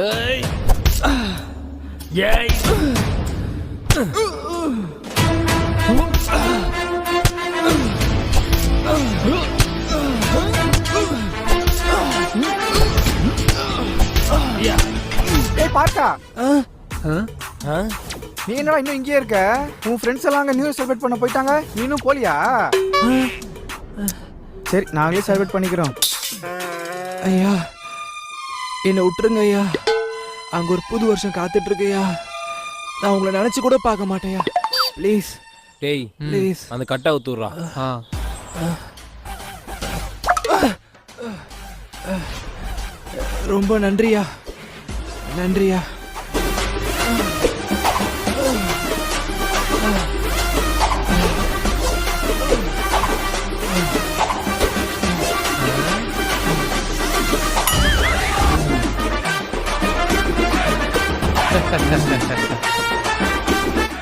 ஏய் ஏய் ஏய் பாட்டா, நீ என்னடா இன்னும் இங்கேயே இருக்க? உன் ஃப்ரெண்ட்ஸ் எல்லாம் அங்கே நியூ இயர் செலிப்ரேட் பண்ண போயிட்டாங்க, நீ இன்னும் போலியா? சரி, நாங்களே செலிப்ரேட் பண்ணிக்கிறோம். ஐயா என்னை விட்டுருங்க ஐயா. அங்க ஒரு புது வருஷம் காத்துட்டு இருக்கையா. நான் உங்களை நினைச்சு கூட பார்க்க மாட்டேயா. ப்ளீஸ் டேய் ப்ளீஸ். அந்த கட்டை ஊத்துறா. ரொம்ப நன்றியா, நன்றியா.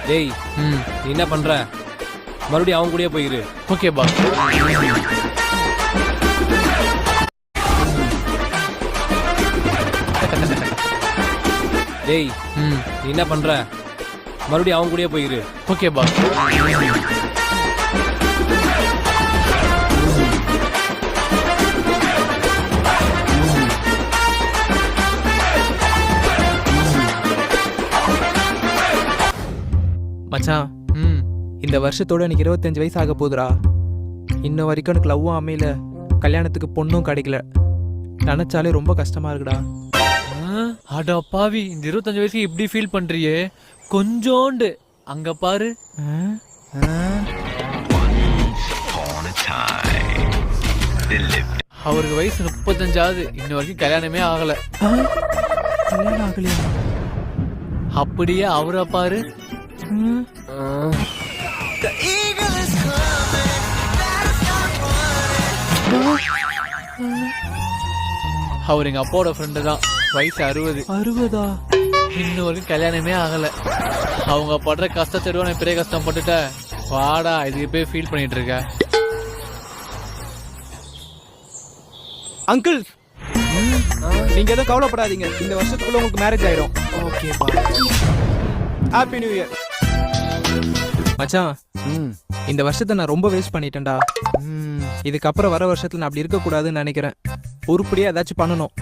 டேய் நீ என்ன பண்ற? மறுபடியும் அவன் கூடயே போயிரு. ஓகே பா. டேய் நீ என்ன பண்ற? மறுபடியும் அவன் கூடயே போயிரு. ஓகே பா. மச்சான், இந்த வருஷத்தோட எனக்கு 25 வயசு ஆக போகுதுடா. இன்ன வரைக்கும் எனக்கு லவ்வும் அமையல, கல்யாணத்துக்கு பொண்ணும் கிடைக்கல. நினைச்சாலே ரொம்ப கஷ்டமா இருக்குடா. அடா பாவி, இந்த 25 வயசுக்கு இப்படி ஃபீல் பண்றியே? கொஞ்சோண்டு அங்க பாரு. அவருக்கு வயசு 35 இன்ன வரைக்கும் கல்யாணமே ஆகல. கல்யாணம் ஆகலையா? அப்படியே அவரை பாரு. அவர் எங்க அப்பாவோட ஃப்ரெண்டு தான். வயசு 60. 60ஆ? இன்னும் வரைக்கும் கல்யாணமே ஆகல. அவங்க படுற கஷ்டத்தை நான் பெரிய கஷ்டப்பட்டுட்ட. வாடா, இது போய் ஃபீல் பண்ணிட்டு இருக்க. அங்கிள், நீங்க எதுவும் கவலைப்படாதீங்க. இந்த வருஷத்துக்குள்ள உங்களுக்கு மேரேஜ் ஆயிடும். ஓகேப்பா. Happy new year. மச்சான், இந்த வருஷத்தை நான் ரொம்ப வேஸ்ட் பண்ணிட்டேன்டா. இதுக்கப்புறம் வர வருஷத்துல நான் அப்படி இருக்கக்கூடாதுன்னு நினைக்கிறேன். உருப்படியா ஏதாச்சும் பண்ணணும்.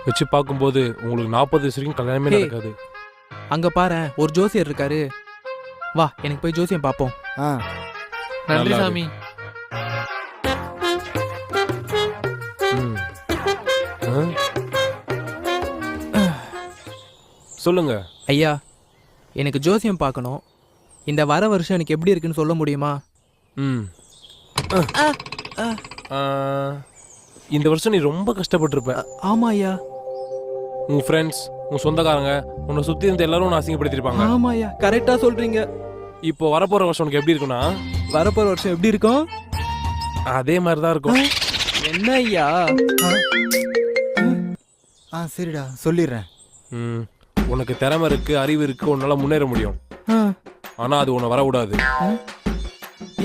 வச்சு பார்க்கும்போது உங்களுக்கு 40 வயசு வரைக்கும் கல்யாணமே நடக்காது. அங்க பாரு, ஒரு ஜோசியர் இருக்காரு. வா, எனக்கு போய் ஜோசியம் பார்ப்போம். நன்றி சாமி. சொல்லுங்க ஐயா, எனக்கு ஜோசியம் பார்க்கணும். இந்த வர வருஷம் எனக்கு எப்படி இருக்குன்னு சொல்ல முடியுமா? இந்த வருஷம் நீ ரொம்ப கஷ்டப்பட்டிருப்ப. ஆமா ஐயா. உன் ஃப்ரெண்ட்ஸ், உன் சொந்தக்காரங்க, உன்னை சுத்தி இருந்த எல்லாரும் உன்னை அசிங்கப்படுத்திருப்பாங்க. ஆமா ஐயா, கரெக்டா சொல்றீங்க. இப்போ வரப்போற வருஷம் உனக்கு எப்படி இருக்குன்னா, வரப்போற வருஷம் எப்படி இருக்கும்? அதே மாதிரி தான் இருக்கும். என்ன ஐயா? சரிடா, சொல்லிடுறேன். உனக்கு திறமை இருக்கு, அறிவு இருக்கு, உன்னால முன்னேற முடியும். ஆனா அது உன்னை வரக்கூடாது.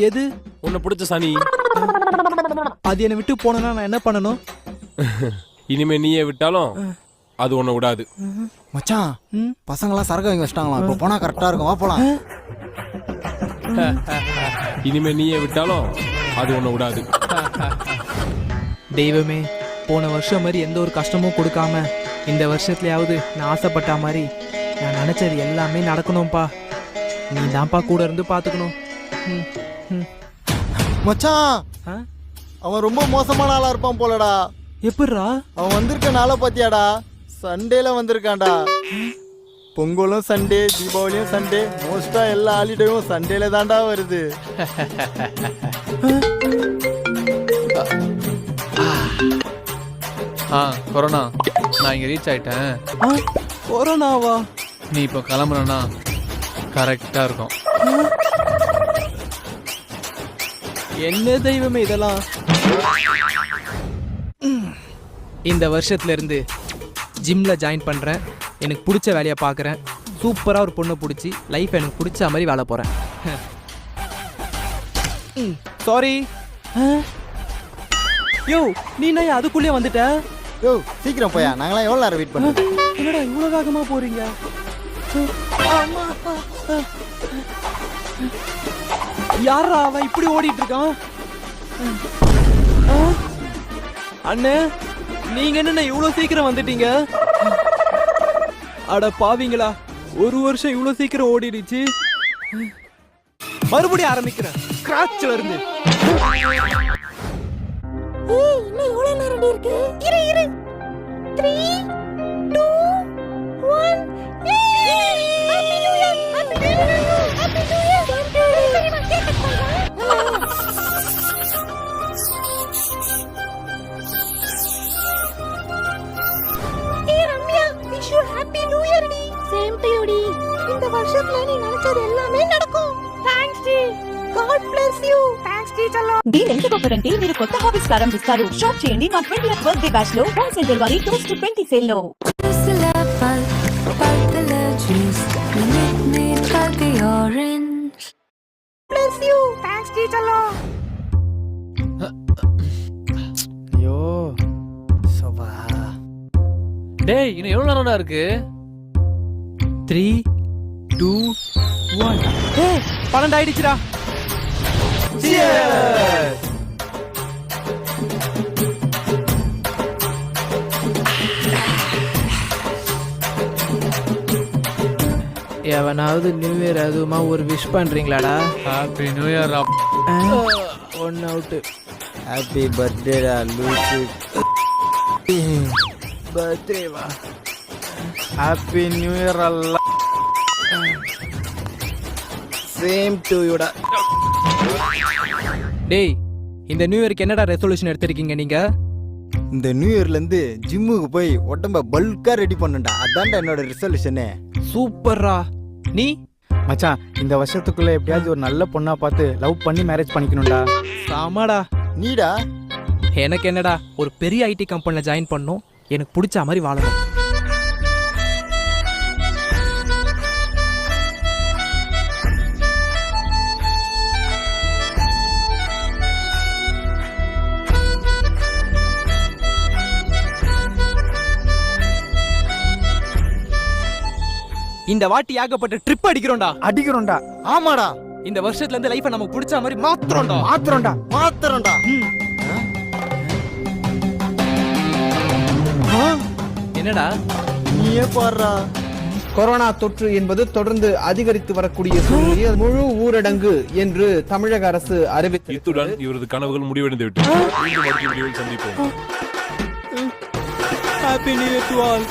எது? உன்னை பிடிச்ச சனி. அது என்னை விட்டு போனா நான் என்ன பண்ணணும்? இனிமே நீயே விட்டாலும் அது உன்னை விடாது. மச்சான், பசங்களாம் சரக்கு வாங்கி வச்சிட்டாங்களாம். இப்போ போனா கரெக்டா இருக்கும். வா போலாம். இனிமே நீயே விட்டாலும் அது உன்னை விடாது. தெய்வமே, போன வருஷம் மாதிரி எந்த ஒரு கஷ்டமும் கொடுக்காம இந்த வருஷத்துலயாவது நான் ஆசைப்பட்ட மாதிரி நான் நினைச்சது எல்லாமே நடக்கணும்பா. நீ தான்ப்பா கூட இருந்து பாத்துக்கணும். மச்சான், அவன் ரொம்ப மோசமான ஆளா இருப்பான் போலடா. எப்படிரா? அவன் வந்திருக்க நாளை பாத்தியாடா? சண்டேல வந்திருக்கான்டா. பொங்கலும் சண்டே, தீபாவளியும் சண்டே, மோஸ்டா எல்லா ஹாலிடேயும் சண்டேல தான்டா வருது. கொரோனா, நான் இங்க ரீச் ஆயிட்டேன். கொரோனாவா? நீ இப்போ கிளம்புறனா கரெக்டா இருக்கும். என்ன தெய்வமே இதெல்லாம்? இந்த வருஷத்துல இருந்து ஜிம்ல ஜாயின் பண்றேன். எனக்கு பிடிச்ச வேலையை பார்க்குறேன். சூப்பராக ஒரு பொண்ணை பிடிச்சி லைஃப் எனக்கு பிடிச்ச மாதிரி வாழ போகிறேன். சாரி. யோ, நீ நான் அதுக்குள்ளேயே வந்துட்ட? யோ சீக்கிரம் போயா, நாங்களாம் எவ்வளோ நேரம் வெயிட் பண்ணுறோம்? என்னடா இவ்வளவு வேகமா போறீங்க? யாரா அவன் இப்படி ஓடிட்டு இருக்கான்? அண்ணே, நீங்க என்ன இவ்வளவு சீக்கிரம் வந்துட்டீங்க? அட பாவிங்களா, ஒரு வருஷம் இவ்வளவு சீக்கிரம் ஓடிடுச்சு. மறுபடியும் ஆரம்பிக்கிறேன் ஸ்கிராட்ச்ல இருந்து. இன்னும் எவ்வளவு நேரம் இருக்கு? இரு 3 2 1 happy new year. Happy new year. Happy new year. Ramya, wish you happy new year டி. சேம் டு யூ டி. இந்த வருஷத்துல நீ நினைச்சது எல்லாமே நடக்கும். థాంక్స్ டி. God bless you. థాంక్స్ డి చల్లో. డీల్ ఎందుకు ఒకరంటే మీరు కొత్త హాబీస్ ప్రారంభిస్తారు. షాప్ చేయండి మా 20th బర్త్డే బ్యాచ్ లో హోల్సేల్ డెలివరీ 2/20 సేల్ లో. Bless you. థాంక్స్ డి చల్లో. ஐயோ சபா. டேய் இன்னும் எவ்வளவு நேரம்டா இருக்கு? 3 2 1. ஏய் 12 ஆயிடுச்சுடா. எவனாவது நியூ இயர் அதுமா ஒரு விஷ் பண்றீங்களாடா? Happy new year. One out. Happy பர்த்டேடா லூசு. பர்த்டே வா. ஹாப்பி நியூ இயர் அல்ல. சேம் டு யூடா. டேய், இந்த நியூ இயருக்கு என்னடா ரெசல்யூஷன் எடுத்திருக்கீங்க நீங்க? இந்த நியூ இயர்ல இருந்து ஜிம்முக்கு போய் உடம்ப பல்கா ரெடி பண்ணுடா. அதான்டா என்னோட ரிசல்யூஷனே. சூப்பர்ரா. நீ? மச்சான், இந்த வருஷத்துக்குள்ள எப்படியாவது ஒரு நல்ல பொண்ணா பார்த்து லவ் பண்ணி மேரேஜ் பண்ணிக்கணும்டா. சாமாடா. நீடா? எனக்கு என்னடா, ஒரு பெரிய ஐடி கம்பெனில ஜாயின் பண்ணணும், எனக்கு பிடிச்ச மாதிரி வாழணும். இந்த வாட்டி ஏகப்பட்ட ட்ரிப் அடிக்கிறோம்டா. அடிக்கிறோம்டா. ஆமாடா. இந்த வருஷத்துல இருந்து லைஃபை நமக்கு பிடிச்ச மாதிரி மாத்துறோம்டா. மாத்திரம்டா. என்னடா? நீயே பாடுறா. கொரோனா தொற்று என்பது தொடர்ந்து அதிகரித்து வரக்கூடிய சூழ்நிலையில் முழு ஊரடங்கு என்று தமிழக அரசு அறிவித்து இத்துடன் இவரது கனவுகள் முடிவடைந்து விட்டது. மீண்டும் அடுத்த வீடியோவில் சந்திப்போம். Happy new year to all.